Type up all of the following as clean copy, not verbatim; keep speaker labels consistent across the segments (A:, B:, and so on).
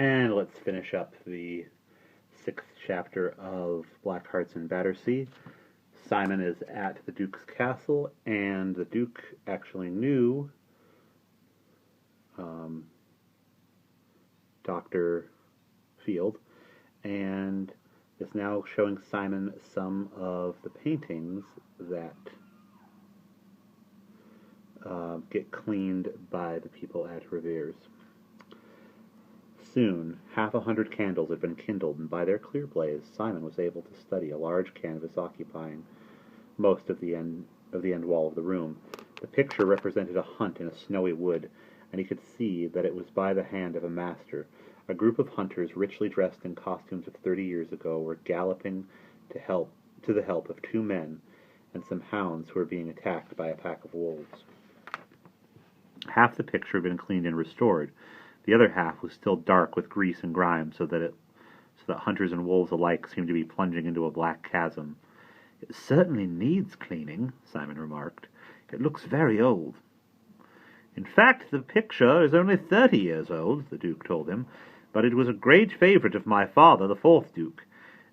A: And let's finish up the sixth chapter of Black Hearts in Battersea. Simon is at the Duke's castle, and the Duke actually knew Dr. Field, and is now showing Simon some of the paintings that get cleaned by the people at Revere's. Soon, 100 candles had been kindled, and by their clear blaze, Simon was able to study a large canvas occupying most of the end wall of the room. The picture represented a hunt in a snowy wood, and he could see that it was by the hand of a master. A group of hunters, richly dressed in costumes of 30 years ago, were galloping to the help of 2 men and some hounds who were being attacked by a pack of wolves. Half the picture had been cleaned and restored. The other half was still dark with grease and grime, so that hunters and wolves alike seemed to be plunging into a black chasm. "It certainly needs cleaning," Simon remarked. "It looks very old." "In fact, the picture is only 30 years old," the Duke told him, "but it was a great favorite of my father, the 4th Duke,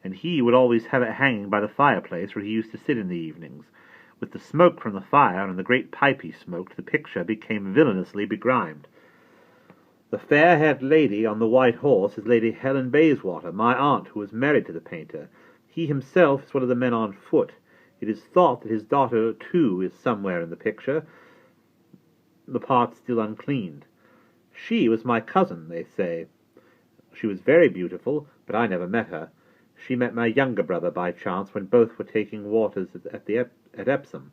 A: and he would always have it hanging by the fireplace where he used to sit in the evenings. With the smoke from the fire and the great pipe he smoked, the picture became villainously begrimed. The fair-haired lady on the white horse is Lady Helen Bayswater, my aunt, who was married to the painter. He himself is one of the men on foot. It is thought that his daughter, too, is somewhere in the picture, the part still uncleaned. She was my cousin, they say. She was very beautiful, but I never met her. She met my younger brother by chance when both were taking waters at Epsom.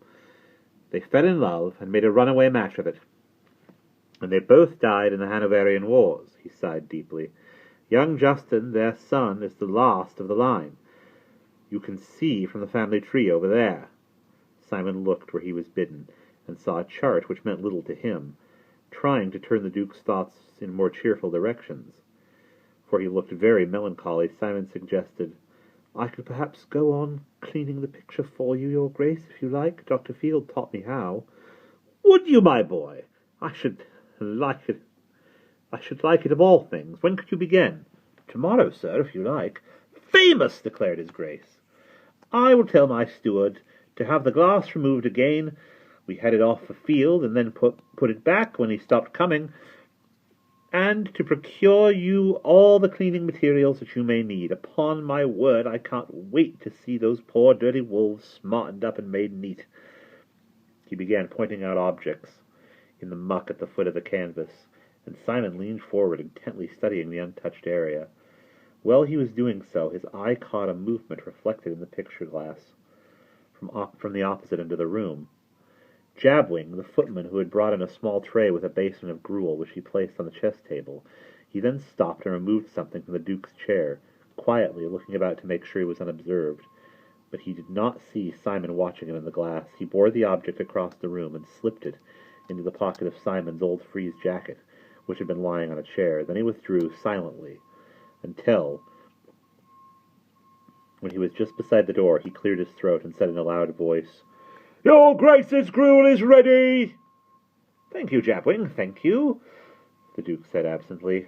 A: They fell in love and made a runaway match of it. And they both died in the Hanoverian Wars." He sighed deeply. "Young Justin, their son, is the last of the line. You can see from the family tree over there." Simon looked where he was bidden, and saw a chart which meant little to him, trying to turn the Duke's thoughts in more cheerful directions. For he looked very melancholy, Simon suggested, "I could perhaps go on cleaning the picture for you, Your Grace, if you like. Dr. Field taught me how." "Would you, my boy? I should like it. I should like it of all things. When could you begin?" "Tomorrow, sir, if you like." "Famous!" declared his Grace. "I will tell my steward to have the glass removed again. We had it off for Field, and then put it back when he stopped coming, and to procure you all the cleaning materials that you may need. Upon my word, I can't wait to see those poor dirty wolves smartened up and made neat." He began pointing out objects in the muck at the foot of the canvas, and Simon leaned forward, intently studying the untouched area. While he was doing so, his eye caught a movement reflected in the picture glass from the opposite end of the room. Jabwing, the footman who had brought in a small tray with a basin of gruel, which he placed on the chess table, he then stopped and removed something from the Duke's chair, quietly looking about to make sure he was unobserved. But he did not see Simon watching him in the glass. He bore the object across the room and slipped it into the pocket of Simon's old frieze jacket, which had been lying on a chair. Then he withdrew silently, until, when he was just beside the door, he cleared his throat and said in a loud voice, "Your Grace's gruel is ready." "Thank you, Jabwing, thank you," the Duke said absently.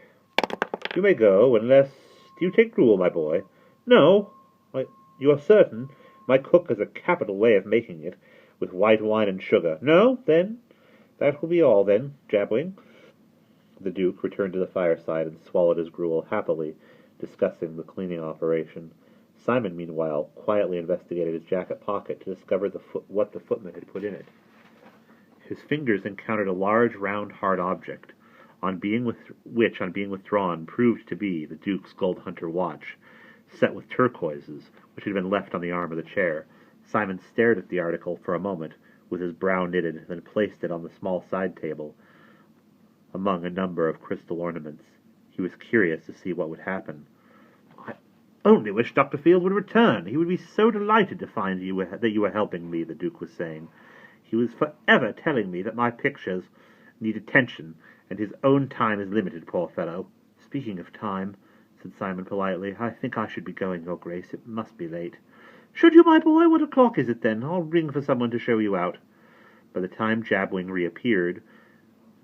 A: "You may go, unless... Do you take gruel, my boy?" "No." "You are certain? My cook has a capital way of making it, with white wine and sugar." "No? Then that will be all, then, Jabwing." The Duke returned to the fireside and swallowed his gruel happily, discussing the cleaning operation. Simon, meanwhile, quietly investigated his jacket pocket to discover what the footman had put in it. His fingers encountered a large, round, hard object, on being withdrawn, proved to be the Duke's gold hunter watch, set with turquoises, which had been left on the arm of the chair. Simon stared at the article for a moment, with his brow knitted, then placed it on the small side table, among a number of crystal ornaments. He was curious to see what would happen. "I only wish Dr. Field would return. He would be so delighted to find that you were helping me," the Duke was saying. "He was forever telling me that my pictures need attention, and his own time is limited, poor fellow." "Speaking of time," said Simon politely, "I think I should be going, Your Grace. It must be late." "Should you, my boy? What o'clock is it, then? I'll ring for someone to show you out." By the time Jabwing reappeared,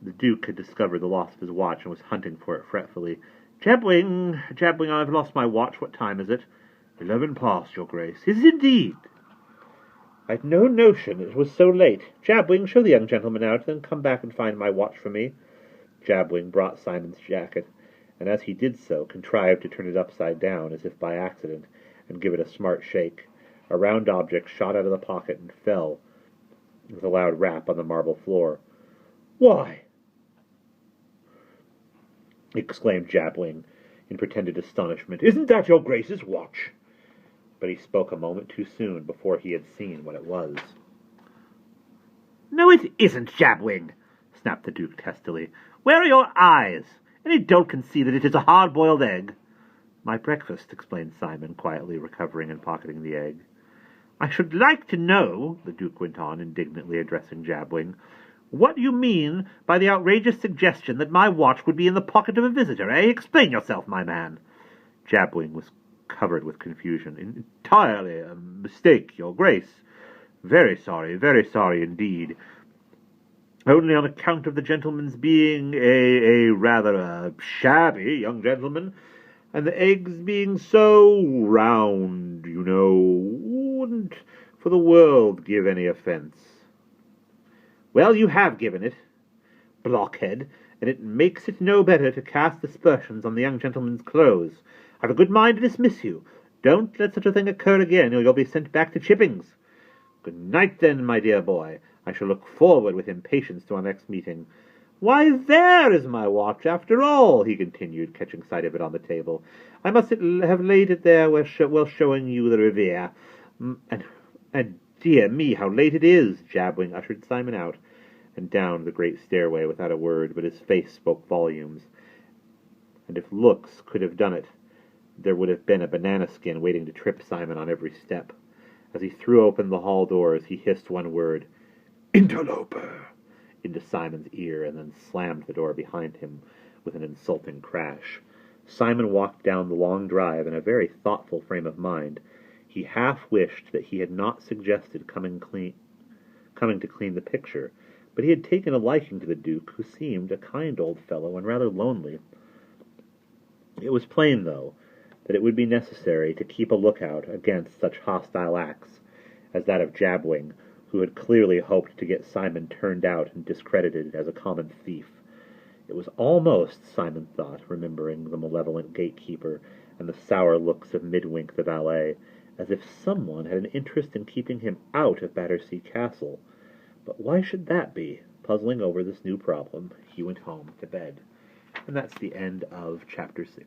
A: the Duke had discovered the loss of his watch and was hunting for it fretfully.
B: Jabwing, I've lost my watch. What time is it? 11 past, your grace. Is it indeed?
A: I'd no notion it was so late. Jabwing, show the young gentleman out, then come back and find my watch for me. Jabwing brought Simon's jacket, and as he did so, contrived to turn it upside down, as if by accident, and give it a smart shake. A round object shot out of the pocket and fell with a loud rap on the marble floor. "Why!" exclaimed Jabwing, in pretended astonishment. "Isn't that your grace's watch?" But he spoke a moment too soon before he had seen what it was.
B: "No, it isn't, Jabwing," snapped the Duke testily. "Where are your eyes? Any dolt can see that it is a hard-boiled egg." "My breakfast," explained Simon, quietly recovering and pocketing the egg. "I should like to know," the Duke went on, indignantly addressing Jabwing, "what you mean by the outrageous suggestion that my watch would be in the pocket of a visitor, eh? Explain yourself, my man."
A: Jabwing was covered with confusion. "Entirely a mistake, your grace. Very sorry indeed. Only on account of the gentleman's being a rather shabby young gentleman, and the eggs being so round, you know, wouldn't for the world give any offence."
B: "Well, you have given it, blockhead, and it makes it no better to cast aspersions on the young gentleman's clothes. I've a good mind to dismiss you. Don't let such a thing occur again, or you'll be sent back to Chippings. Good night, then, my dear boy. I shall look forward with impatience to our next meeting. Why, there is my watch, after all," he continued, catching sight of it on the table. "I must have laid it there while showing you the Riviera. And dear me, how late it is!" Jabwing ushered Simon out and down the great stairway without a word, but his face spoke volumes. And if looks could have done it, there would have been a banana skin waiting to trip Simon on every step. As he threw open the hall doors, he hissed one word, "Interloper," into Simon's ear, and then slammed the door behind him with an insulting crash. Simon walked down the long drive in a very thoughtful frame of mind. He half wished that he had not suggested coming to clean the picture, but he had taken a liking to the Duke, who seemed a kind old fellow and rather lonely. It was plain, though, that it would be necessary to keep a lookout against such hostile acts as that of Jabwing, who had clearly hoped to get Simon turned out and discredited as a common thief. It was almost, Simon thought, remembering the malevolent gatekeeper and the sour looks of Midwink the valet, as if someone had an interest in keeping him out of Battersea Castle. But why should that be? Puzzling over this new problem, he went home to bed. And that's the end of Chapter 6.